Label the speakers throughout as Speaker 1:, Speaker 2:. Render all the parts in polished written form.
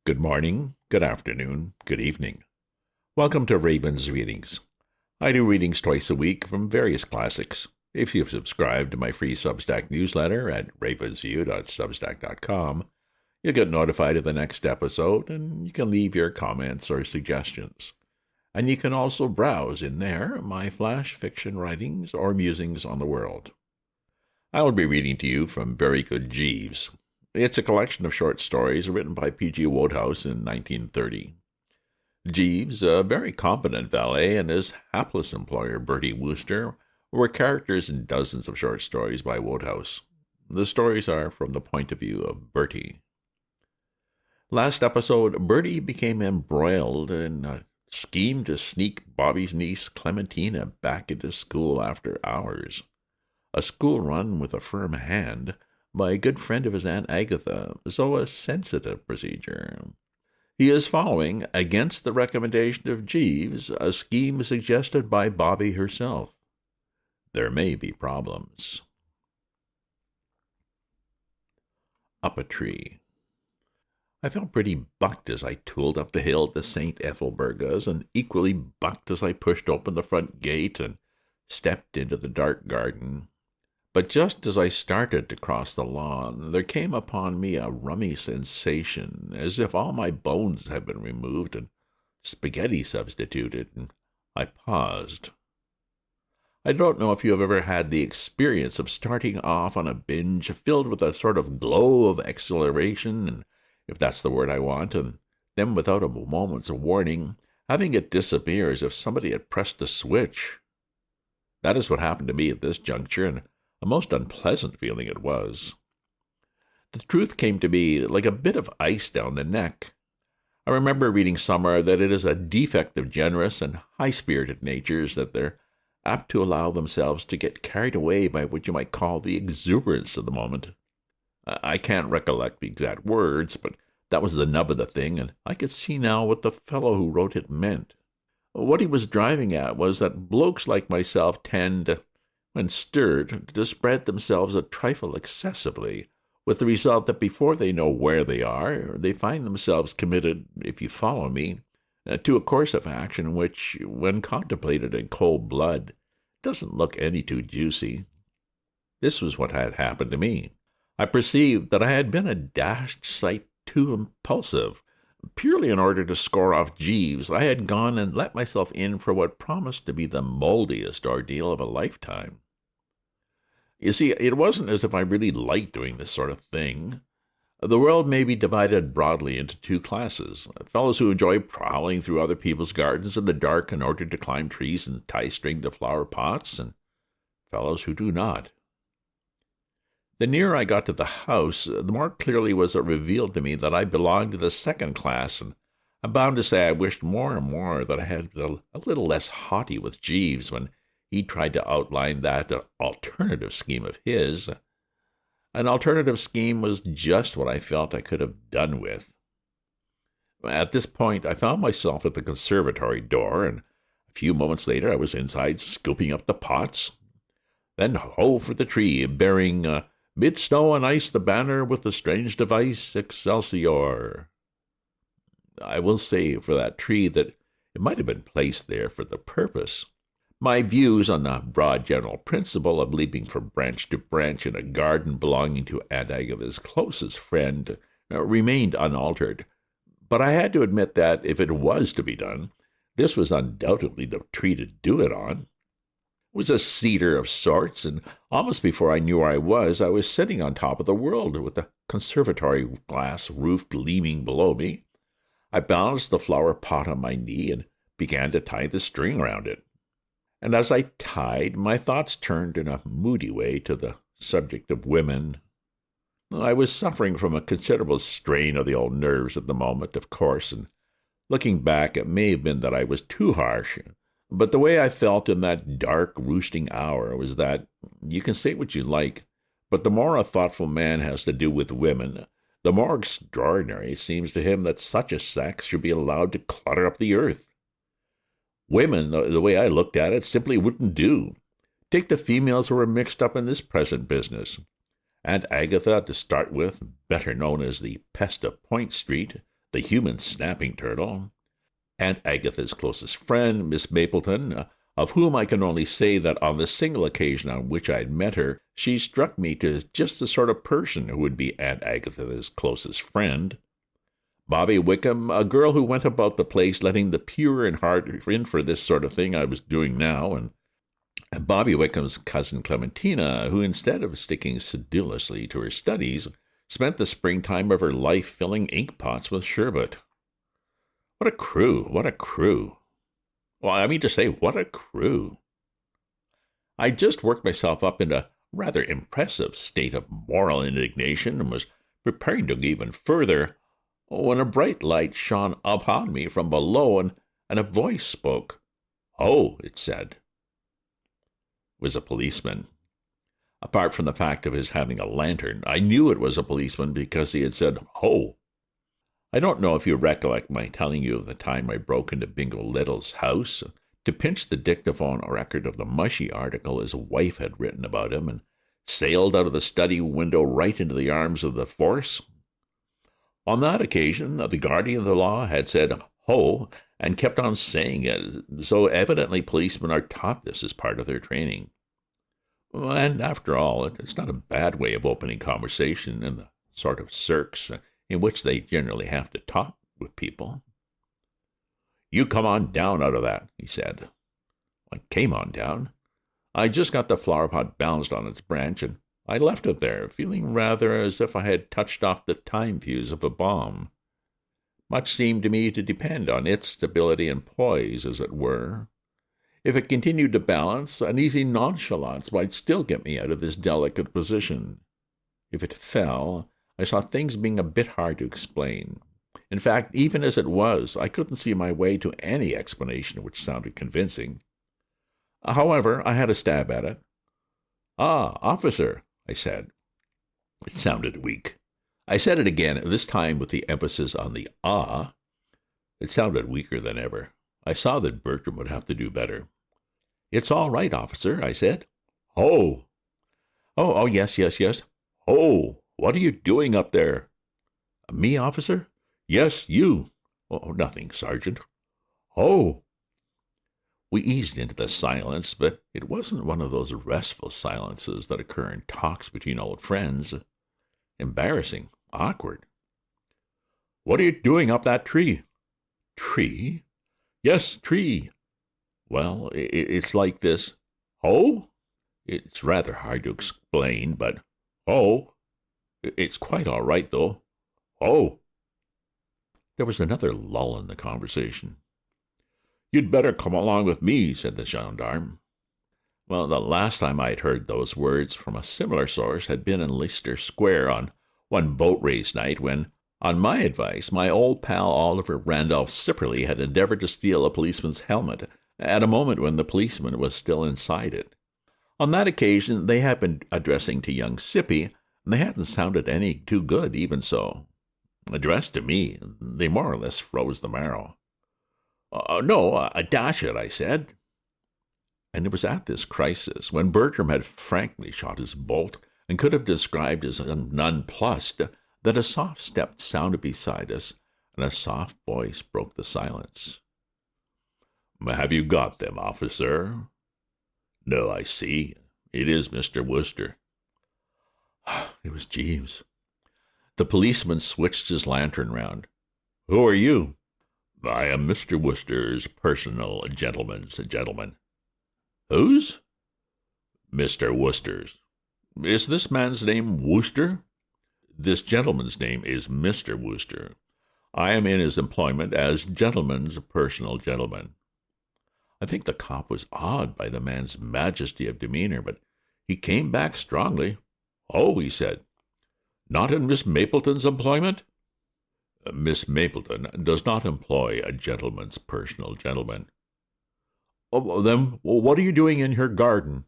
Speaker 1: Good morning, good afternoon, good evening. Welcome to Raven's Readings. I do readings twice a week from various classics. If you've subscribed to my free Substack newsletter at ravensview.substack.com, you'll get notified of the next episode, and you can leave your comments or suggestions. And you can also browse in there my flash fiction writings or musings on the world. I will be reading to you from Very Good Jeeves. It's a collection of short stories written by P.G. Wodehouse in 1930. Jeeves, a very competent valet, and his hapless employer, Bertie Wooster, were characters in dozens of short stories by Wodehouse. The stories are from the point of view of Bertie. Last episode, Bertie became embroiled in a scheme to sneak Bobbie's niece Clementina back into school after hours. A school run with a firm hand by a good friend of his Aunt Agatha, so a sensitive procedure. He is following, against the recommendation of Jeeves, a scheme suggested by Bobbie herself. There may be problems. Up a tree. I felt pretty bucked as I tooled up the hill to St. Ethelburga's, and equally bucked as I pushed open the front gate and stepped into the dark garden. But just as I started to cross the lawn, there came upon me a rummy sensation, as if all my bones had been removed and spaghetti substituted, and I paused. I don't know if you have ever had the experience of starting off on a binge filled with a sort of glow of exhilaration, and if that's the word I want, and then without a moment's warning, having it disappear as if somebody had pressed a switch. That is what happened to me at this juncture, and a most unpleasant feeling it was. The truth came to me like a bit of ice down the neck. I remember reading somewhere that it is a defect of generous and high-spirited natures that they're apt to allow themselves to get carried away by what you might call the exuberance of the moment. I can't recollect the exact words, but that was the nub of the thing, and I could see now what the fellow who wrote it meant. What he was driving at was that blokes like myself tend, when stirred, to spread themselves a trifle excessively, with the result that before they know where they are, they find themselves committed, if you follow me, to a course of action which, when contemplated in cold blood, doesn't look any too juicy. This was what had happened to me. I perceived that I had been a dashed sight too impulsive. Purely in order to score off Jeeves, I had gone and let myself in for what promised to be the mouldiest ordeal of a lifetime. You see, it wasn't as if I really liked doing this sort of thing. The world may be divided broadly into two classes: fellows who enjoy prowling through other people's gardens in the dark in order to climb trees and tie string to flower pots, and fellows who do not. The nearer I got to the house, the more clearly was it revealed to me that I belonged to the second class, and I'm bound to say I wished more and more that I had been a little less haughty with Jeeves when he tried to outline that alternative scheme of his. An alternative scheme was just what I felt I could have done with. At this point, I found myself at the conservatory door, and a few moments later I was inside scooping up the pots. Then ho for the tree, bearing "Mid snow and ice the banner with the strange device, Excelsior." I will say for that tree that it might have been placed there for the purpose. My views on the broad general principle of leaping from branch to branch in a garden belonging to Aunt Agatha's closest friend remained unaltered, but I had to admit that, if it was to be done, this was undoubtedly the tree to do it on. It was a cedar of sorts, and almost before I knew where I was sitting on top of the world, with the conservatory glass roof gleaming below me. I balanced the flower pot on my knee and began to tie the string around it. And as I tied, my thoughts turned in a moody way to the subject of women. I was suffering from a considerable strain of the old nerves at the moment, of course, and looking back, it may have been that I was too harsh, but the way I felt in that dark roosting hour was that, you can say what you like, but the more a thoughtful man has to do with women, the more extraordinary it seems to him that such a sex should be allowed to clutter up the earth. Women, the way I looked at it, simply wouldn't do. Take the females who were mixed up in this present business. Aunt Agatha, to start with, better known as the pest of Point Street, the the human snapping turtle, Aunt Agatha's closest friend, Miss Mapleton, of whom I can only say that on the single occasion on which I had met her, she struck me as just the sort of person who would be Aunt Agatha's closest friend. Bobbie Wickham, a girl who went about the place letting the pure in heart in for this sort of thing I was doing now, and Bobbie Wickham's cousin Clementina, who instead of sticking sedulously to her studies, spent the springtime of her life filling ink pots with sherbet. What a crew, what a crew. Well, I mean to say, what a crew. I just worked myself up into a rather impressive state of moral indignation and was preparing to go even further when a bright light shone upon me from below and a voice spoke. "Oh," it said. It was a policeman. Apart from the fact of his having a lantern, I knew it was a policeman because he had said, "Ho." I don't know if you recollect my telling you of the time I broke into Bingo Little's house to pinch the dictaphone record of the mushy article his wife had written about him and sailed out of the study window right into the arms of the force. On that occasion, the guardian of the law had said, "Ho," and kept on saying it, so evidently policemen are taught this as part of their training. And after all, it's not a bad way of opening conversation in the sort of cirques in which they generally have to talk with people. "You come on down out of that," he said. I came on down. I just got the flower pot balanced on its branch, and I left it there, feeling rather as if I had touched off the time fuse of a bomb. Much seemed to me to depend on its stability and poise, as it were. If it continued to balance, an easy nonchalance might still get me out of this delicate position. If it fell, I saw things being a bit hard to explain. In fact, even as it was, I couldn't see my way to any explanation which sounded convincing. However, I had a stab at it. "Ah, officer," I said. It sounded weak. I said it again, this time with the emphasis on the "ah." It sounded weaker than ever. I saw that Bertram would have to do better. "It's all right, officer," I said. "Oh!" Oh, yes. "Oh, what are you doing up there?" "Me, officer?" "Yes, you." "Oh, nothing, Sergeant." "Oh!" We eased into the silence, but it wasn't one of those restful silences that occur in talks between old friends. Embarrassing, awkward. "What are you doing up that tree?" "Tree?" "Yes, tree." "Well, it's like this." "Oh?" "It's rather hard to explain, but—" "Oh?" "It's quite all right, though." "Oh!" There was another lull in the conversation. "You'd better come along with me," said the gendarme. Well, the last time I had heard those words from a similar source had been in Leicester Square on one boat race night when, on my advice, my old pal Oliver Randolph Sipperley had endeavored to steal a policeman's helmet at a moment when the policeman was still inside it. On that occasion, they had been addressing to young Sippy, and they hadn't sounded any too good, even so. Addressed to me, they more or less froze the marrow. "No, dash it," I said. And it was at this crisis, when Bertram had frankly shot his bolt and could have described as nonplussed, that a soft step sounded beside us, and a soft voice broke the silence. "Have you got them, officer?" "No, I see. It is Mr. Wooster." It was Jeeves. The policeman switched his lantern round. "Who are you?" "I am Mr. Wooster's personal gentleman's gentleman." "Whose?" "Mr. Wooster's." "Is this man's name Wooster?" "This gentleman's name is Mr. Wooster. I am in his employment as gentleman's personal gentleman." I think the cop was awed by the man's majesty of demeanor, but he came back strongly. "Oh," he said, "not in Miss Mapleton's employment?" "Miss Mapleton does not employ a gentleman's personal gentleman." "Oh, then what are you doing in her garden?"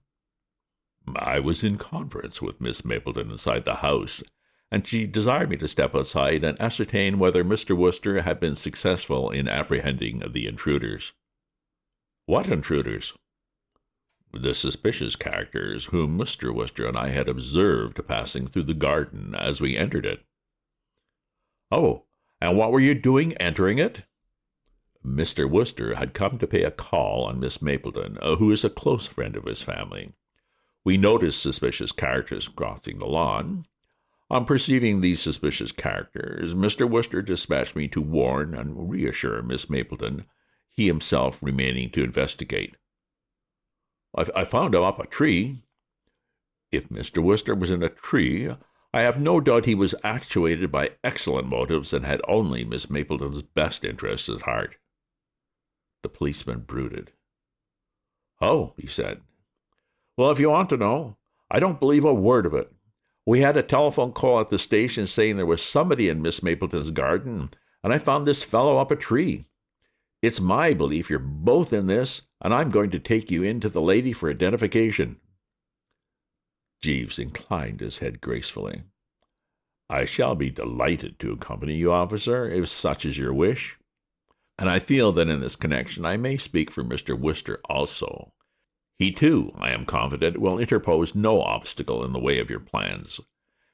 Speaker 1: "I was in conference with Miss Mapleton inside the house, and she desired me to step outside and ascertain whether Mr. Wooster had been successful in apprehending the intruders." "What intruders?" "The suspicious characters whom Mr. Wooster and I had observed passing through the garden as we entered it." "Oh, And what were you doing entering it?" Mr. Wooster had come to pay a call on Miss Mapleton, who is a close friend of his family. We noticed suspicious characters crossing the lawn. On perceiving these suspicious characters, Mr. Wooster dispatched me to warn and reassure Miss Mapleton, he himself remaining to investigate. I found him up a tree." If Mr. Wooster was in a tree, I have no doubt he was actuated by excellent motives and had only Miss Mapleton's best interests at heart. The policeman brooded. "Oh," he said. "Well, if you want to know, I don't believe a word of it. We had a telephone call at the station saying there was somebody in Miss Mapleton's garden, and I found this fellow up a tree. It's my belief you're both in this, and I'm going to take you in to the lady for identification." Jeeves inclined his head gracefully. "I shall be delighted to accompany you, officer, if such is your wish. And I feel that in this connection I may speak for Mr. Wooster also. He, too, I am confident, will interpose no obstacle in the way of your plans.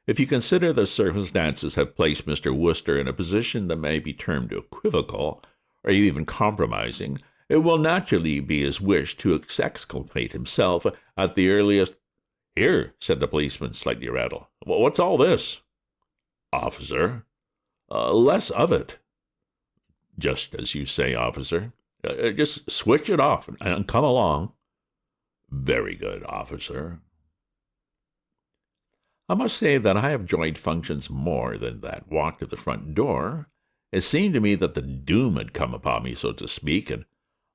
Speaker 1: If you consider the circumstances have placed Mr. Wooster in a position that may be termed equivocal, or even compromising, it will naturally be his wish to exculpate himself at the earliest—" "Here," said the policeman, slightly rattled. "What's all this?" "Officer, less of it." "Just as you say, officer. Just switch it off and come along." "Very good, officer." I must say that I have enjoyed functions more than that walk to the front door. It seemed to me that the doom had come upon me, so to speak, and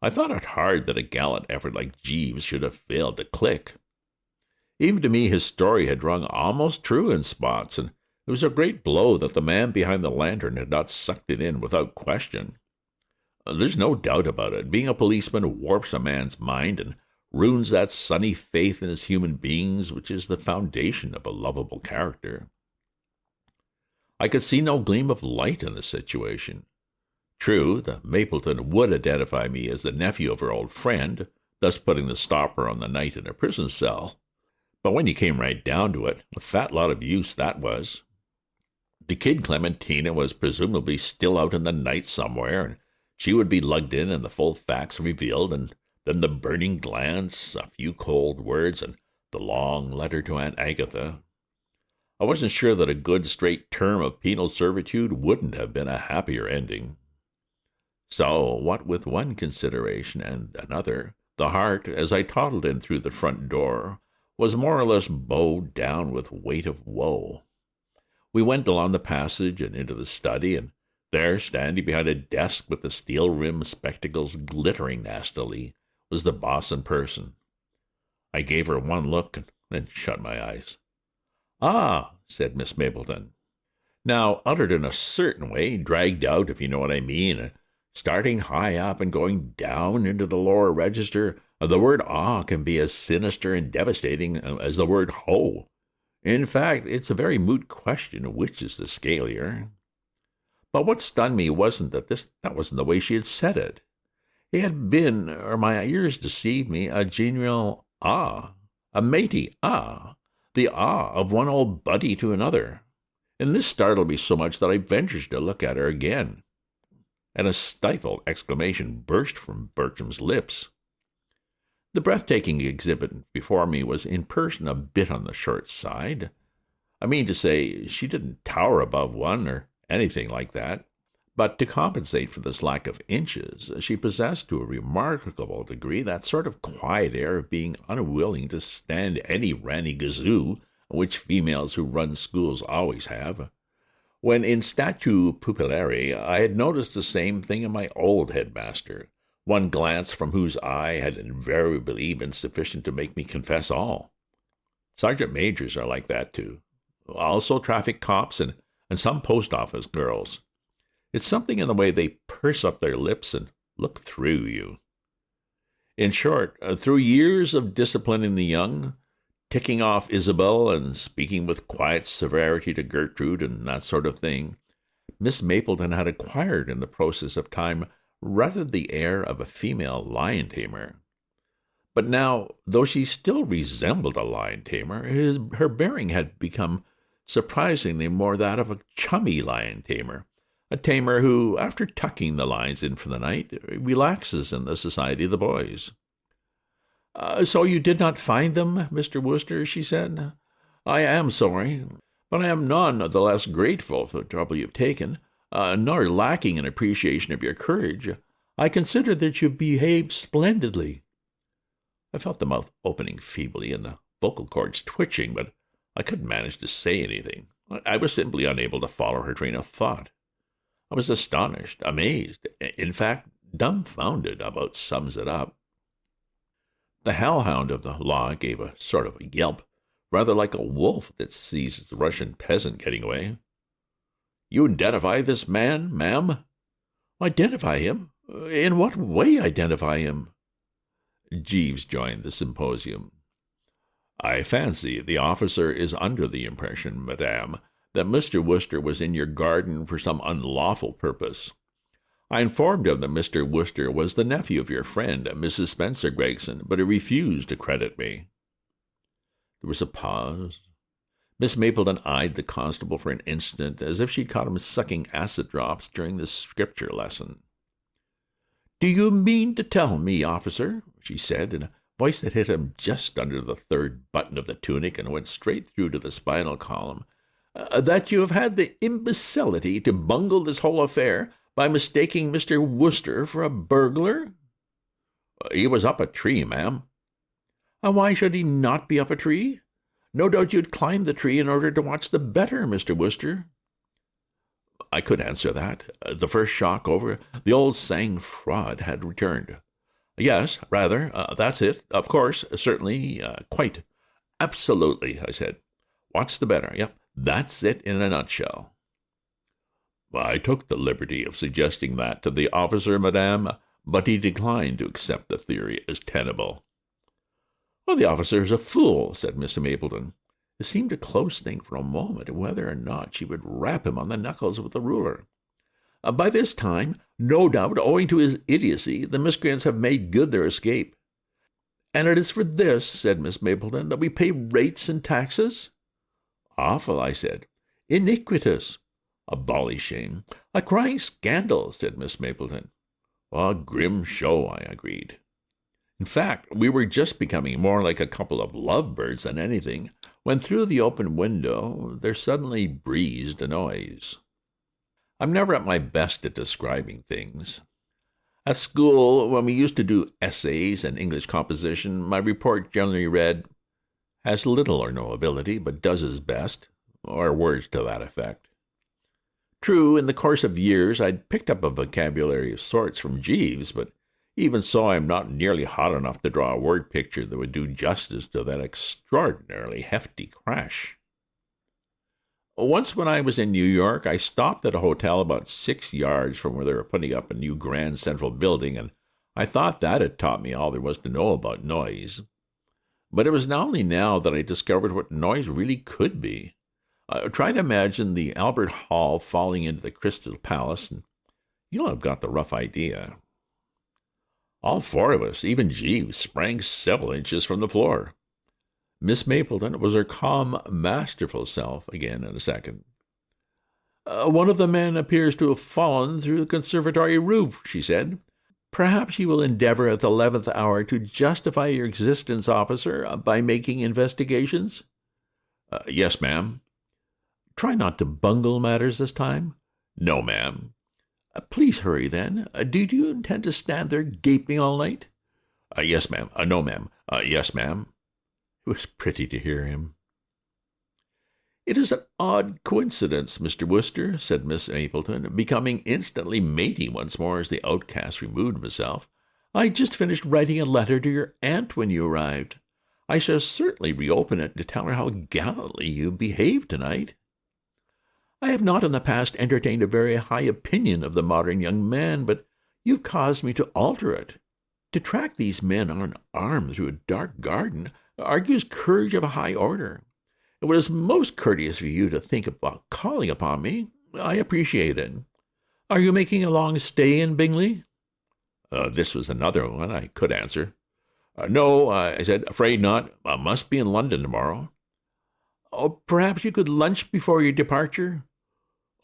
Speaker 1: I thought it hard that a gallant effort like Jeeves should have failed to click. Even to me his story had rung almost true in spots, and it was a great blow that the man behind the lantern had not sucked it in without question. There's no doubt about it. Being a policeman warps a man's mind and ruins that sunny faith in his human beings which is the foundation of a lovable character. I could see no gleam of light in the situation. True, the Mapleton would identify me as the nephew of her old friend, thus putting the stopper on the night in a prison cell. But when you came right down to it, a fat lot of use that was. The kid Clementina was presumably still out in the night somewhere, and she would be lugged in and the full facts revealed, and then the burning glance, a few cold words, and the long letter to Aunt Agatha. I wasn't sure that a good straight term of penal servitude wouldn't have been a happier ending. So, what with one consideration and another, the heart, as I toddled in through the front door, was more or less bowed down with weight of woe. We went along the passage and into the study, and there, standing behind a desk with the steel-rimmed spectacles glittering nastily, was the boss in person. I gave her one look and then shut my eyes. "Ah," said Miss Mapleton. Now, uttered in a certain way, dragged out, if you know what I mean, starting high up and going down into the lower register, the word "ah" can be as sinister and devastating as the word "ho." In fact, it's a very moot question which is the scalier. But what stunned me wasn't that wasn't the way she had said it. It had been, or my ears deceived me, a genial "ah," a matey "ah," the "ah" of one old buddy to another. And this startled me so much that I ventured to look at her again. And a stifled exclamation burst from Bertram's lips. The breathtaking exhibit before me was in person a bit on the short side. I mean to say, she didn't tower above one or anything like that, but to compensate for this lack of inches, she possessed to a remarkable degree that sort of quiet air of being unwilling to stand any ranny-gazoo which females who run schools always have. When in statu pupillare, I had noticed the same thing in my old headmaster, one glance from whose eye had invariably been sufficient to make me confess all. Sergeant majors are like that, too. Also traffic cops and some post office girls. It's something in the way they purse up their lips and look through you. In short, through years of disciplining the young, ticking off Isabel and speaking with quiet severity to Gertrude and that sort of thing, Miss Mapleton had acquired in the process of time rather the air of a female lion-tamer. But now, though she still resembled a lion-tamer, her bearing had become surprisingly more that of a chummy lion-tamer, a tamer who, after tucking the lines in for the night, relaxes in the society of the boys. So you did not find them, Mr. Wooster, she said. I am sorry, but I am none the less grateful for the trouble you've taken, nor lacking in appreciation of your courage. I consider that you've behaved splendidly. I felt the mouth opening feebly and the vocal cords twitching, but I couldn't manage to say anything. I was simply unable to follow her train of thought. I was astonished, amazed, in fact, dumbfounded about sums it up. The hellhound of the law gave a sort of a yelp, rather like a wolf that sees its Russian peasant getting away. You identify this man, ma'am? Identify him? In what way identify him? Jeeves joined the symposium. I fancy the officer is under the impression, madame, that Mr. Wooster was in your garden for some unlawful purpose. I informed him that Mr. Wooster was the nephew of your friend, Mrs. Spencer Gregson, but he refused to credit me. There was a pause. Miss Mapleton eyed the constable for an instant, as if she'd caught him sucking acid drops during the scripture lesson. Do you mean to tell me, officer, she said, in a voice that hit him just under the third button of the tunic and went straight through to the spinal column, that you have had the imbecility to bungle this whole affair by mistaking Mr. Wooster for a burglar? He was up a tree, ma'am. And why should he not be up a tree? No doubt you'd climb the tree in order to watch the better, Mr. Wooster. I could answer that. The first shock over, the old sang-froid had returned. Yes, rather, that's it. Of course, certainly, quite. Absolutely, I said. Watch the better. Yep, that's it in a nutshell. I took the liberty of suggesting that to the officer, madame, but he declined to accept the theory as tenable. Well, the officer is a fool, said Miss Mapleton. It seemed a close thing for a moment whether or not she would rap him on the knuckles with the ruler. By this time, no doubt, owing to his idiocy, the miscreants have made good their escape. And it is for this, said Miss Mapleton, that we pay rates and taxes? Awful, I said. Iniquitous. A bally shame. A crying scandal, said Miss Mapleton. A grim show, I agreed. In fact, we were just becoming more like a couple of lovebirds than anything, when through the open window there suddenly breezed a noise. I'm never at my best at describing things. At school, when we used to do essays and English composition, my report generally read, has little or no ability, but does his best, or words to that effect. True, in the course of years I'd picked up a vocabulary of sorts from Jeeves, but even so I am not nearly hot enough to draw a word picture that would do justice to that extraordinarily hefty crash. Once when I was in New York, I stopped at a hotel about 6 yards from where they were putting up a new grand central building, and I thought that had taught me all there was to know about noise. But it was only now that I discovered what noise really could be. Try to imagine the Albert Hall falling into the Crystal Palace, and you'll have got the rough idea. All four of us, even Jeeves, sprang several inches from the floor. Miss Mapleton was her calm, masterful self again in a second. One of the men appears to have fallen through the conservatory roof, she said. Perhaps you will endeavor at the 11th hour to justify your existence, officer, by making investigations? Yes, ma'am. Try not to bungle matters this time. No, ma'am. Please hurry, then. Do you intend to stand there gaping all night? Yes, ma'am. No, ma'am. Yes, ma'am. It was pretty to hear him. It is an odd coincidence, Mr. Wooster, said Miss Mapleton, becoming instantly matey once more as the outcast removed himself. I just finished writing a letter to your aunt when you arrived. I shall certainly reopen it to tell her how gallantly you behaved tonight. I have not in the past entertained a very high opinion of the modern young man, but you've caused me to alter it. To track these men unarmed through a dark garden argues courage of a high order. It was most courteous of you to think about calling upon me. I appreciate it. Are you making a long stay in Bingley? This was another one I could answer. No, I said, afraid not. I must be in London tomorrow. Oh, perhaps you could lunch before your departure?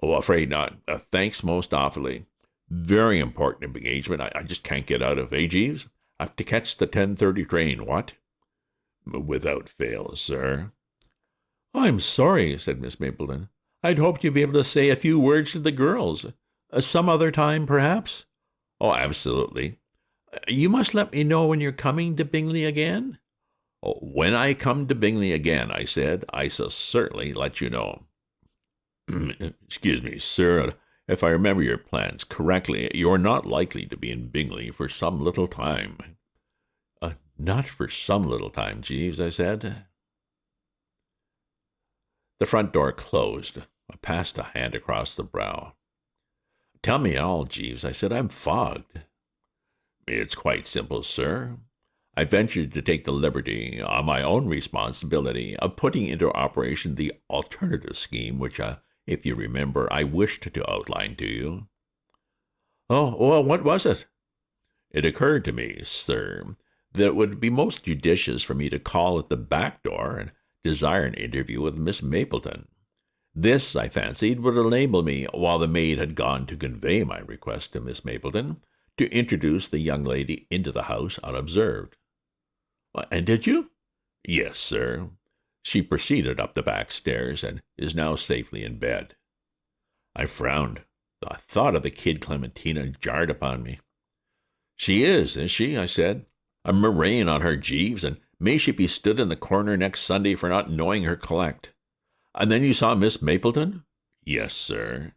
Speaker 1: Oh, afraid not. Thanks most awfully. Very important engagement. I just can't get out of, Jeeves? I have to catch the 10:30 train, what? Without fail, sir. I'm sorry, said Miss Mapleton. I'd hoped you'd be able to say a few words to the girls. Some other time, perhaps? Oh, absolutely. You must let me know when you're coming to Bingley again? Oh, when I come to Bingley again, I said, I shall certainly let you know. Excuse me, sir. If I remember your plans correctly, you're not likely to be in Bingley for some little time. Not for some little time, Jeeves, I said. The front door closed. I passed a hand across the brow. Tell me all, Jeeves, I said. I'm fogged. It's quite simple, sir. I ventured to take the liberty, on my own responsibility, of putting into operation the alternative scheme which, if you remember, I wished to outline to you. Oh, well, what was it? It occurred to me, sir, that it would be most judicious for me to call at the back door and desire an interview with Miss Mapleton. This, I fancied, would enable me, while the maid had gone to convey my request to Miss Mapleton, to introduce the young lady into the house unobserved. And did you? Yes, sir. She proceeded up the back stairs and is now safely in bed. I frowned. The thought of the kid Clementina jarred upon me. She is she? I said. A murrain on her, Jeeves, and may she be stood in the corner next Sunday for not knowing her collect. And then you saw Miss Mapleton? Yes, sir.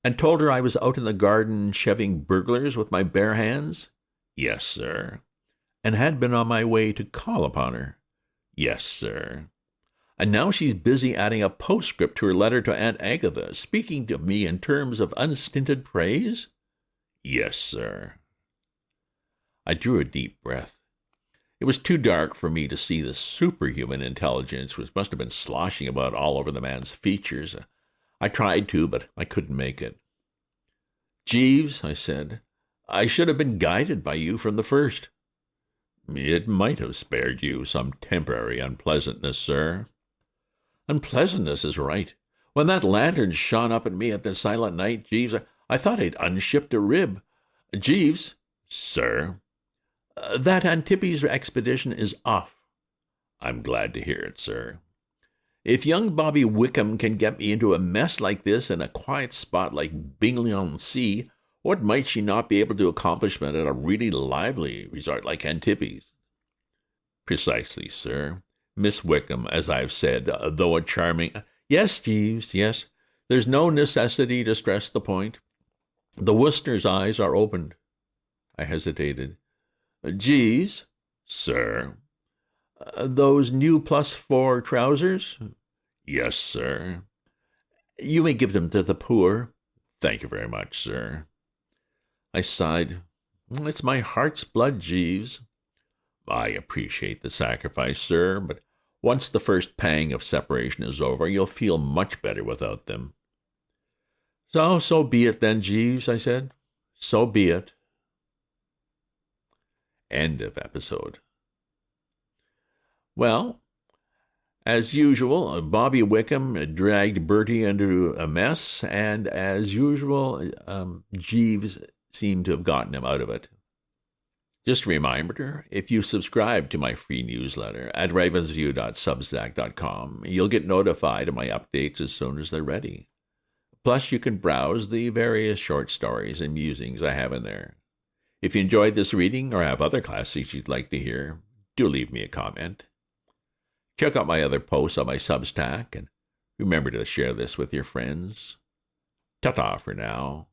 Speaker 1: And told her I was out in the garden shoving burglars with my bare hands? Yes, sir. And had been on my way to call upon her? Yes, sir. And now she's busy adding a postscript to her letter to Aunt Agatha, speaking to me in terms of unstinted praise? Yes, sir. I drew a deep breath. It was too dark for me to see the superhuman intelligence which must have been sloshing about all over the man's features. I tried to, but I couldn't make it. Jeeves, I said, I should have been guided by you from the first. It might have spared you some temporary unpleasantness, sir. Unpleasantness is right. When that lantern shone up at me at the silent night, Jeeves, I thought I'd unshipped a rib. Jeeves. Sir. That Antibes expedition is off. I'm glad to hear it, sir. If young Bobbie Wickham can get me into a mess like this in a quiet spot like Bingley-on-Sea, what might she not be able to accomplish at a really lively resort like Antibes? Precisely, sir. Miss Wickham, as I've said, though a charming— Yes, Jeeves, yes. There's no necessity to stress the point. The Wooster's eyes are opened. I hesitated. Jeeves? Sir? Those new +4 trousers? Yes, sir. You may give them to the poor. Thank you very much, sir. I sighed. It's my heart's blood, Jeeves. I appreciate the sacrifice, sir, but once the first pang of separation is over, you'll feel much better without them. So be it then, Jeeves, I said. So be it. End of episode. Well, as usual, Bobbie Wickham dragged Bertie into a mess, and as usual, Jeeves seemed to have gotten him out of it. Just a reminder, if you subscribe to my free newsletter at ravensview.substack.com, you'll get notified of my updates as soon as they're ready. Plus, you can browse the various short stories and musings I have in there. If you enjoyed this reading or have other classics you'd like to hear, do leave me a comment. Check out my other posts on my Substack, and remember to share this with your friends. Ta-ta for now.